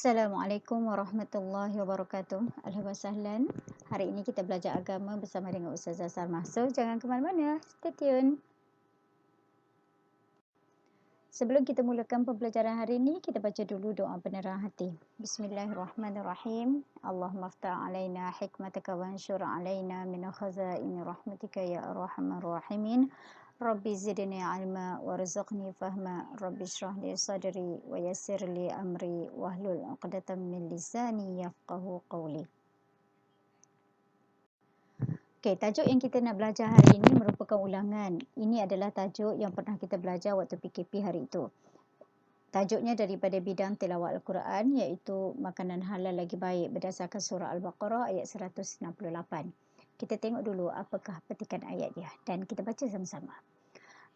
Assalamualaikum warahmatullahi wabarakatuh. Ahlan wa sahlan. Hari ini kita belajar agama bersama dengan Ustazah Salmah. So, jangan ke mana-mana. Stay tune. Sebelum kita mulakan pembelajaran hari ini, kita baca dulu doa penerang hati. Bismillahirrahmanirrahim. Allahumma aftah alaina hikmataka wa anshur alaina min khazaini rahmatika ya arhamar rahimin. Rabbi zidni ilma warzuqni fahma. Rabbi shrah li sadri wa yassir li amri wahlul 'uqdatam min lisani yafqahu qawli. Okey, tajuk yang kita nak belajar hari ini merupakan ulangan. Ini adalah tajuk yang pernah kita belajar waktu PKP hari itu. Tajuknya daripada bidang tilawat Al-Quran, iaitu makanan halal lagi baik berdasarkan surah Al-Baqarah ayat 168. Kita tengok dulu apakah petikan ayat dia dan kita baca sama-sama.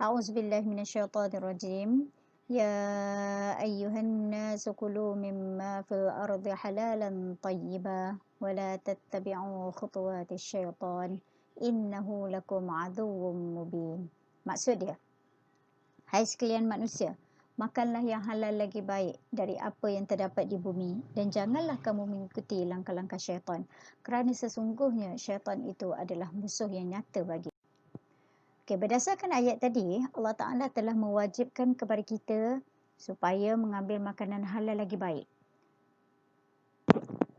A'udzubillahi minasyaitonirrajim. Ya ayyuhan nasu kulu mimma fil ardi halalan tayyiba wa la tattabi'u khutuwatis syaitan innahu lakum aduwwum mubin. Maksud dia, hai sekalian manusia, makanlah yang halal lagi baik dari apa yang terdapat di bumi dan janganlah kamu mengikuti langkah-langkah syaitan kerana sesungguhnya syaitan itu adalah musuh yang nyata bagi. Okey, berdasarkan ayat tadi, Allah Ta'ala telah mewajibkan kepada kita supaya mengambil makanan halal lagi baik.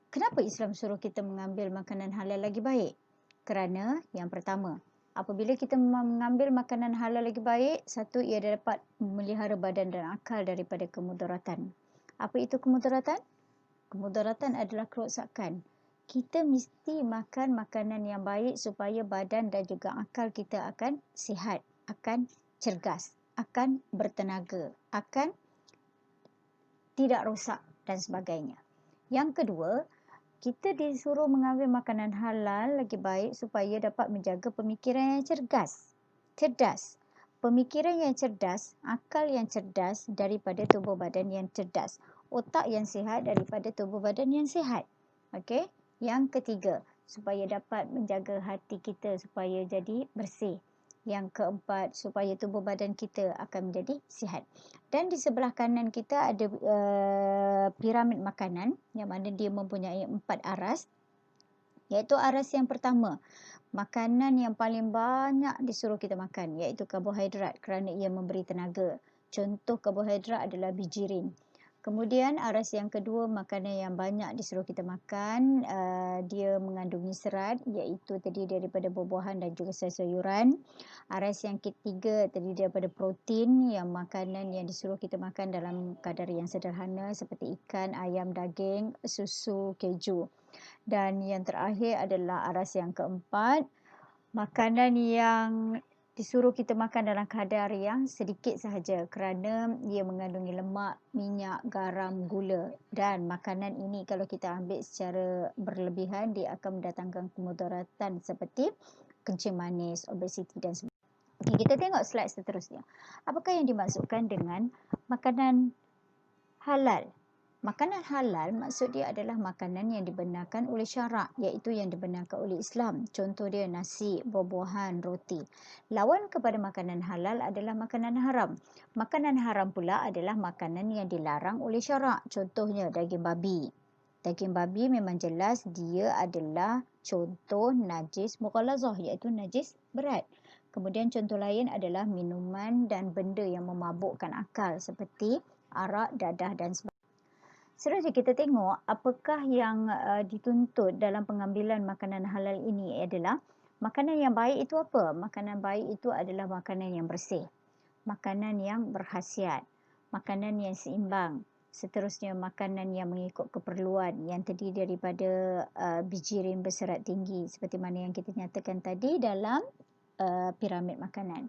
Kenapa Islam suruh kita mengambil makanan halal lagi baik? Kerana yang pertama, apabila kita mengambil makanan halal lagi baik, satu, ia dapat memelihara badan dan akal daripada kemudaratan. Apa itu kemudaratan? Kemudaratan adalah kerosakan. Kita mesti makan makanan yang baik supaya badan dan juga akal kita akan sihat, akan cergas, akan bertenaga, akan tidak rosak dan sebagainya. Yang kedua, kita disuruh mengambil makanan halal lagi baik supaya dapat menjaga pemikiran yang cerdas. Pemikiran yang cerdas, akal yang cerdas daripada tubuh badan yang cerdas. Otak yang sihat daripada tubuh badan yang sihat. Okey? Yang ketiga, supaya dapat menjaga hati kita supaya jadi bersih. Yang keempat, supaya tubuh badan kita akan menjadi sihat. Dan di sebelah kanan kita ada piramid makanan yang mana dia mempunyai 4 aras. Iaitu aras yang pertama, makanan yang paling banyak disuruh kita makan iaitu karbohidrat kerana ia memberi tenaga. Contoh karbohidrat adalah bijirin. Kemudian aras yang kedua, makanan yang banyak disuruh kita makan, dia mengandungi serat iaitu terdiri daripada buah-buahan dan juga sayur-sayuran. Aras yang ketiga terdiri daripada protein, yang makanan yang disuruh kita makan dalam kadar yang sederhana seperti ikan, ayam, daging, susu, keju. Dan yang terakhir adalah aras yang keempat, makanan yang disuruh kita makan dalam kadar yang sedikit sahaja kerana ia mengandungi lemak, minyak, garam, gula. Dan makanan ini kalau kita ambil secara berlebihan, dia akan mendatangkan kemudaratan seperti kencing manis, obesiti dan sebagainya. Okay, kita tengok slide seterusnya. Apakah yang dimaksudkan dengan makanan halal? Makanan halal maksud dia adalah makanan yang dibenarkan oleh syarak, iaitu yang dibenarkan oleh Islam. Contoh dia nasi, buah-buahan, roti. Lawan kepada makanan halal adalah makanan haram. Makanan haram pula adalah makanan yang dilarang oleh syarak. Contohnya daging babi. Daging babi memang jelas dia adalah contoh najis mughallazah, iaitu najis berat. Kemudian contoh lain adalah minuman dan benda yang memabukkan akal seperti arak, dadah dan sebagainya. Seterusnya kita tengok apakah yang dituntut dalam pengambilan makanan halal ini adalah makanan yang baik itu apa? Makanan baik itu adalah makanan yang bersih, makanan yang berkhasiat, makanan yang seimbang. Seterusnya makanan yang mengikut keperluan yang terdiri daripada bijirin berserat tinggi seperti mana yang kita nyatakan tadi dalam piramid makanan.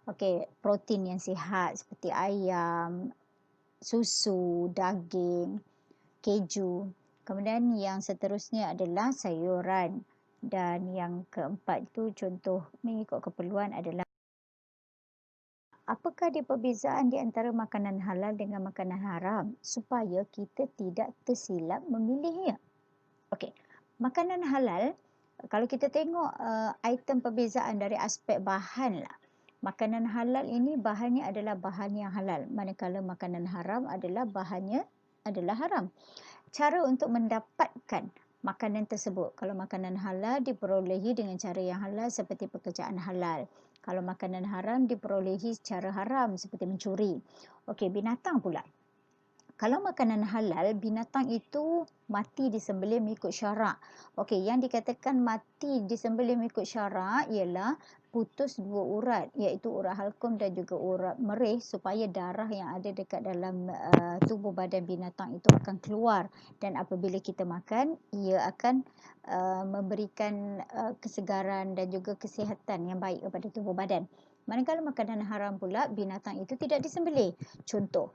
Okey, protein yang sihat seperti ayam, susu, daging, keju. Kemudian yang seterusnya adalah sayuran. Dan yang keempat itu contoh mengikut keperluan adalah apakah dia perbezaan di antara makanan halal dengan makanan haram supaya kita tidak tersilap memilihnya. Okey, makanan halal kalau kita tengok item perbezaan dari aspek bahan lah. Makanan halal ini bahannya adalah bahan yang halal, manakala makanan haram adalah bahannya adalah haram. cara untuk mendapatkan makanan tersebut. Kalau makanan halal diperolehi dengan cara yang halal seperti pekerjaan halal. Kalau makanan haram diperolehi secara haram seperti mencuri. Okey, binatang pula. Kalau makanan halal, binatang itu mati disembelih mengikut syarak. Okey, yang dikatakan mati disembelih mengikut syarak ialah putus dua urat, iaitu urat halkum dan juga urat merih, supaya darah yang ada dekat dalam tubuh badan binatang itu akan keluar, dan apabila kita makan, ia akan memberikan kesegaran dan juga kesihatan yang baik kepada tubuh badan. Manakala makanan haram pula, binatang itu tidak disembelih. Contoh,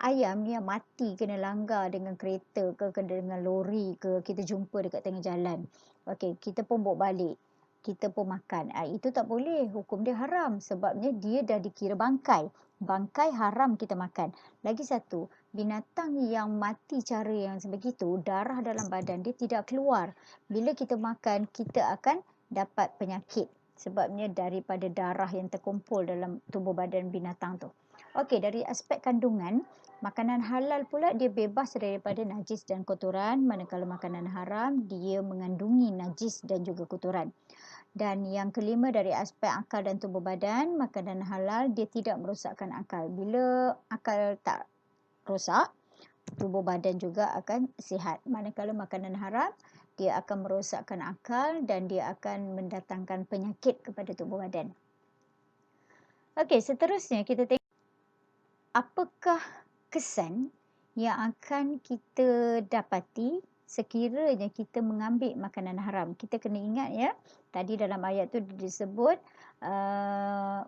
ayam yang mati kena langgar dengan kereta ke, kena dengan lori ke, kita jumpa dekat tengah jalan. Okey, kita pun bawa balik. Kita pun makan. Itu tak boleh. Hukum dia haram. Sebabnya dia dah dikira bangkai. Bangkai haram kita makan. Lagi satu, binatang yang mati cara yang sebegitu, darah dalam badan dia tidak keluar. Bila kita makan, kita akan dapat penyakit. Sebabnya daripada darah yang terkumpul dalam tubuh badan binatang tu. Okey, dari aspek kandungan, makanan halal pula dia bebas daripada najis dan kotoran, manakala makanan haram dia mengandungi najis dan juga kotoran. Dan yang kelima, dari aspek akal dan tubuh badan, makanan halal dia tidak merosakkan akal. Bila akal tak rosak, tubuh badan juga akan sihat. Manakala makanan haram, dia akan merosakkan akal dan dia akan mendatangkan penyakit kepada tubuh badan. Okey, seterusnya kita tengok apakah kesan yang akan kita dapati sekiranya kita mengambil makanan haram. Kita kena ingat ya, tadi dalam ayat tu disebut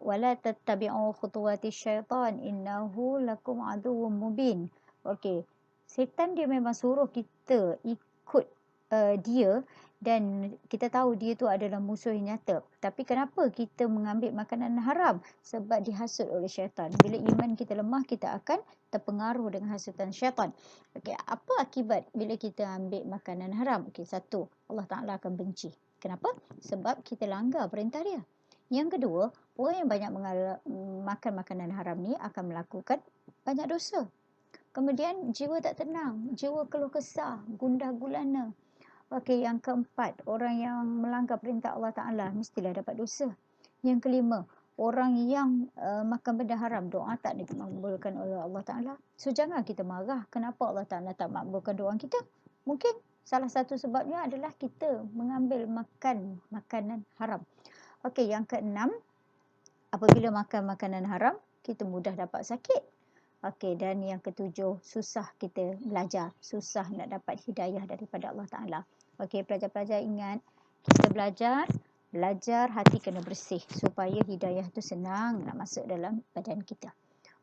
wala tattabi'u khutuwati syaitan innahu lakum aduwwum mubin. Okey, setan dia memang suruh kita ikut dia, dan kita tahu dia tu adalah musuh yang nyata. Tapi kenapa kita mengambil makanan haram? Sebab dihasut oleh syaitan. Bila iman kita lemah, kita akan terpengaruh dengan hasutan syaitan. Okey, apa akibat bila kita ambil makanan haram? Okey, satu, Allah Ta'ala akan benci. Kenapa? Sebab kita langgar perintah dia. Yang kedua, orang yang banyak makan makanan haram ni akan melakukan banyak dosa. Kemudian jiwa tak tenang, jiwa keluh kesah, gundah gulana. Okey, yang keempat, orang yang melanggar perintah Allah Ta'ala mestilah dapat dosa. Yang kelima, orang yang makan benda haram, doa tak dimabulkan oleh Allah Ta'ala. So, jangan kita marah kenapa Allah Ta'ala tak makbulkan doa kita. Mungkin salah satu sebabnya adalah kita mengambil makanan haram. Okey, yang keenam, apabila makan makanan haram, kita mudah dapat sakit. Okey, dan yang ketujuh, susah kita belajar. Susah nak dapat hidayah daripada Allah Ta'ala. Okey, pelajar-pelajar ingat, kita belajar hati kena bersih supaya hidayah tu senang nak masuk dalam badan kita.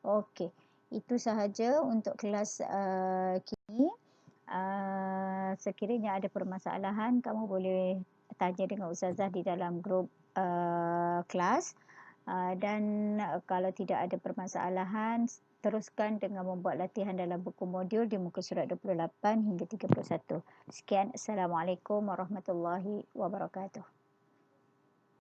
Okey, itu sahaja untuk kelas kini. Sekiranya ada permasalahan, kamu boleh tanya dengan Ustazah di dalam grup kelas. Dan kalau tidak ada permasalahan, teruskan dengan membuat latihan dalam buku modul di muka surat 28 hingga 31. Sekian, Assalamualaikum warahmatullahi wabarakatuh.